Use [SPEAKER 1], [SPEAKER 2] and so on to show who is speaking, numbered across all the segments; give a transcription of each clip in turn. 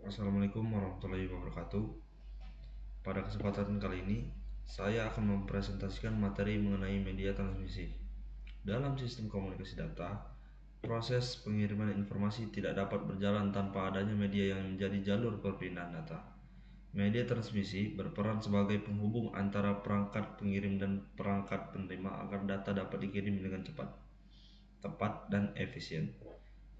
[SPEAKER 1] Assalamualaikum warahmatullahi wabarakatuh. Pada kesempatan kali ini, saya akan mempresentasikan materi mengenai media transmisi. Dalam sistem komunikasi data, proses pengiriman informasi tidak dapat berjalan tanpa adanya media yang menjadi jalur perpindahan data. Media transmisi berperan sebagai penghubung antara perangkat pengirim dan perangkat penerima agar data dapat dikirim dengan cepat, tepat, dan efisien.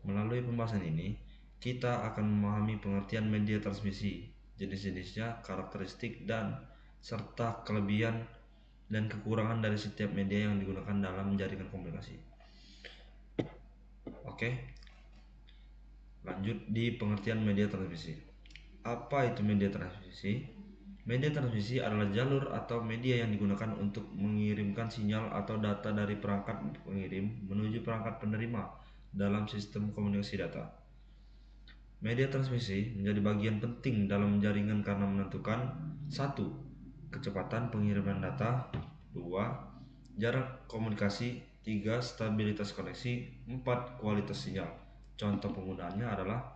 [SPEAKER 1] Melalui pembahasan ini, kita akan memahami pengertian media transmisi, jenis-jenisnya, karakteristik, dan serta kelebihan dan kekurangan dari setiap media yang digunakan dalam jaringan komunikasi. Oke, lanjut di pengertian media transmisi. Apa itu media transmisi? Media transmisi adalah jalur atau media yang digunakan untuk mengirimkan sinyal atau data dari perangkat pengirim menuju perangkat penerima dalam sistem komunikasi data. Media transmisi menjadi bagian penting dalam jaringan karena menentukan 1. Kecepatan pengiriman data, 2. Jarak komunikasi, 3. Stabilitas koneksi, 4. Kualitas sinyal. Contoh penggunaannya adalah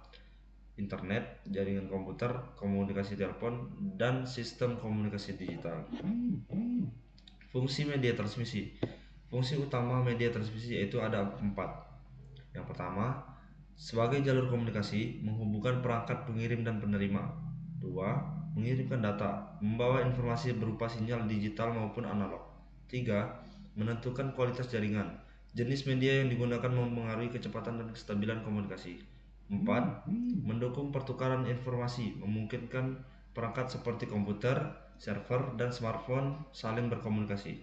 [SPEAKER 1] internet, jaringan komputer, komunikasi telepon, dan sistem komunikasi digital. Fungsi media transmisi. Fungsi utama media transmisi yaitu ada 4. Yang pertama, sebagai jalur komunikasi, menghubungkan perangkat pengirim dan penerima. 2. Mengirimkan data, membawa informasi berupa sinyal digital maupun analog. 3. Menentukan kualitas jaringan. Jenis media yang digunakan mempengaruhi kecepatan dan kestabilan komunikasi. 4. Mendukung pertukaran informasi, memungkinkan perangkat seperti komputer, server, dan smartphone saling berkomunikasi.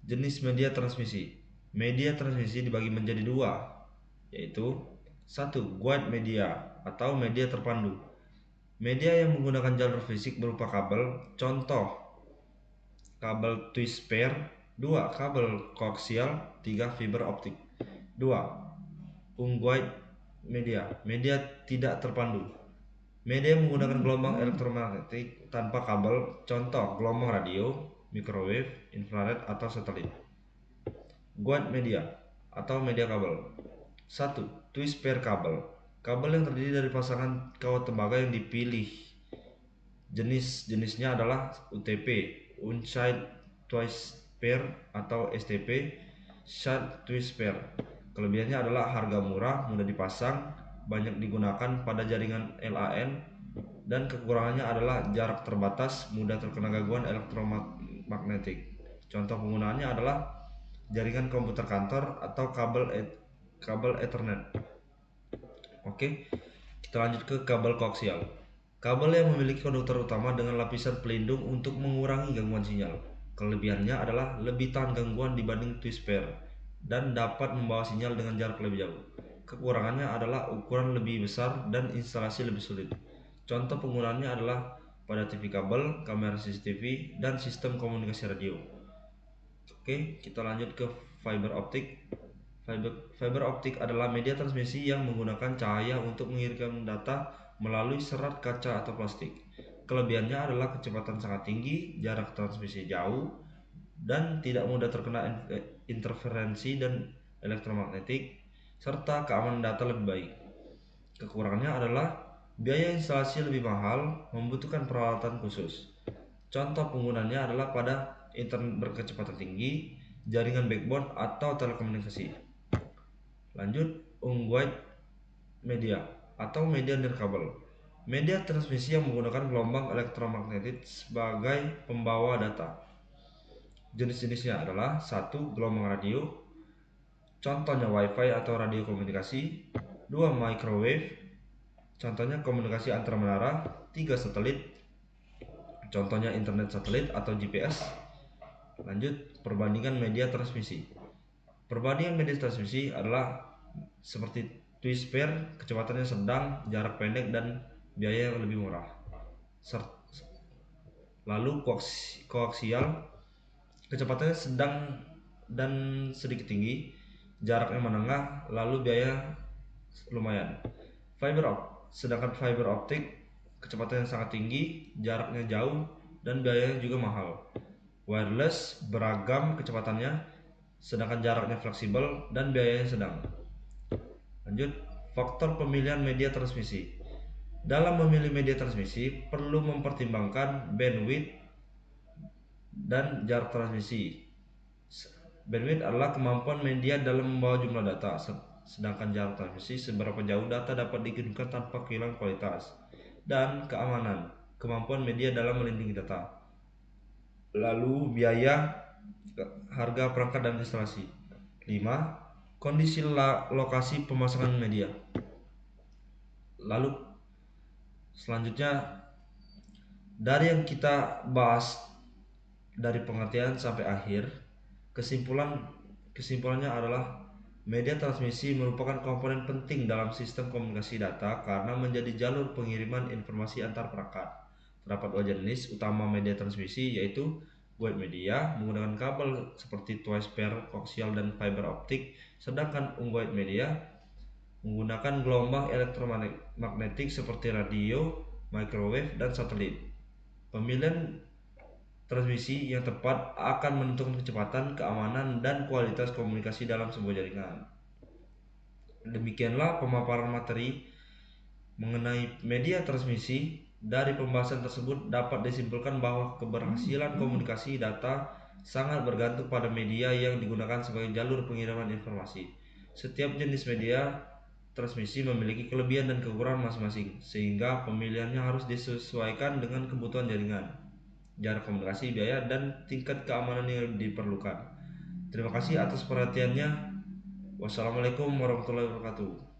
[SPEAKER 1] Jenis media transmisi. Media transmisi dibagi menjadi 2, yaitu 1. Guide media atau media terpandu. Media yang menggunakan jalur fisik berupa kabel, contoh kabel twist pair. 2. Kabel koaksial. 3. Fiber optik. 2. Unguide media, media tidak terpandu. Media yang menggunakan gelombang elektromagnetik tanpa kabel, contoh gelombang radio, microwave, infrared, atau satelit. Guide media atau media kabel. 1. Twist pair kabel. Kabel yang terdiri dari pasangan kawat tembaga yang dipilih. Jenis-jenisnya adalah UTP, Untied Twist Pair, atau STP, Short Twist Pair. Kelebihannya adalah harga murah, mudah dipasang, banyak digunakan pada jaringan LAN, dan kekurangannya adalah jarak terbatas, mudah terkena gangguan elektromagnetik. Contoh penggunaannya adalah jaringan komputer kantor atau kabel Ethernet. Oke, kita lanjut ke kabel koaksial. Kabel yang memiliki konduktor utama dengan lapisan pelindung untuk mengurangi gangguan sinyal. Kelebihannya adalah lebih tahan gangguan dibanding twist pair dan dapat membawa sinyal dengan jarak lebih jauh. Kekurangannya adalah ukuran lebih besar dan instalasi lebih sulit. Contoh penggunaannya adalah pada TV kabel, kamera CCTV, dan sistem komunikasi radio. Oke, kita lanjut ke fiber optik. Fiber optik adalah media transmisi yang menggunakan cahaya untuk mengirimkan data melalui serat kaca atau plastik. Kelebihannya adalah kecepatan sangat tinggi, jarak transmisi jauh, dan tidak mudah terkena interferensi dan elektromagnetik, serta keamanan data lebih baik. Kekurangannya adalah biaya instalasi lebih mahal, membutuhkan peralatan khusus. Contoh penggunaannya adalah pada internet berkecepatan tinggi, jaringan backbone, atau telekomunikasi. Lanjut, unguide media atau media nirkabel. Media transmisi yang menggunakan gelombang elektromagnetik sebagai pembawa data. Jenis-jenisnya adalah 1. Gelombang radio, contohnya wifi atau radio komunikasi. 2. Microwave, contohnya komunikasi antar menara. 3. Satelit, contohnya internet satelit atau GPS. Lanjut, perbandingan media transmisi. Perbandingan media transmisi adalah seperti twist pair, kecepatannya sedang, jarak pendek, dan biaya yang lebih murah. Lalu koaksial, kecepatannya sedang dan sedikit tinggi, jaraknya menengah, lalu biaya lumayan. Sedangkan fiber optik, kecepatannya sangat tinggi, jaraknya jauh, dan biayanya juga mahal. Wireless beragam kecepatannya, sedangkan jaraknya fleksibel dan biayanya sedang. Lanjut, Faktor pemilihan media transmisi. Dalam memilih media transmisi, perlu mempertimbangkan bandwidth dan jarak transmisi. Bandwidth adalah kemampuan media dalam membawa jumlah data, sedangkan jarak transmisi seberapa jauh data dapat dikirimkan tanpa kehilangan kualitas. Dan keamanan, kemampuan media dalam melindungi data. Lalu biaya, harga perangkat dan instalasi. 5. Kondisi lokasi pemasangan media. Lalu selanjutnya, dari yang kita bahas dari pengertian sampai akhir, kesimpulannya adalah media transmisi merupakan komponen penting dalam sistem komunikasi data karena menjadi jalur pengiriman informasi antar perangkat. Terdapat dua jenis utama media transmisi, yaitu wide media menggunakan kabel seperti twice pair, koaksial, dan fiber optik, sedangkan unwide media menggunakan gelombang elektromagnetik seperti radio, microwave, dan satelit. Pemilihan transmisi yang tepat akan menentukan kecepatan, keamanan, dan kualitas komunikasi dalam sebuah jaringan. Demikianlah pemaparan materi mengenai media transmisi. Dari pembahasan tersebut dapat disimpulkan bahwa keberhasilan komunikasi data sangat bergantung pada media yang digunakan sebagai jalur pengiriman informasi. Setiap jenis media transmisi memiliki kelebihan dan kekurangan masing-masing, sehingga pemilihannya harus disesuaikan dengan kebutuhan jaringan, jarak komunikasi, biaya, dan tingkat keamanan yang diperlukan. Terima kasih atas perhatiannya. Wassalamualaikum warahmatullahi wabarakatuh.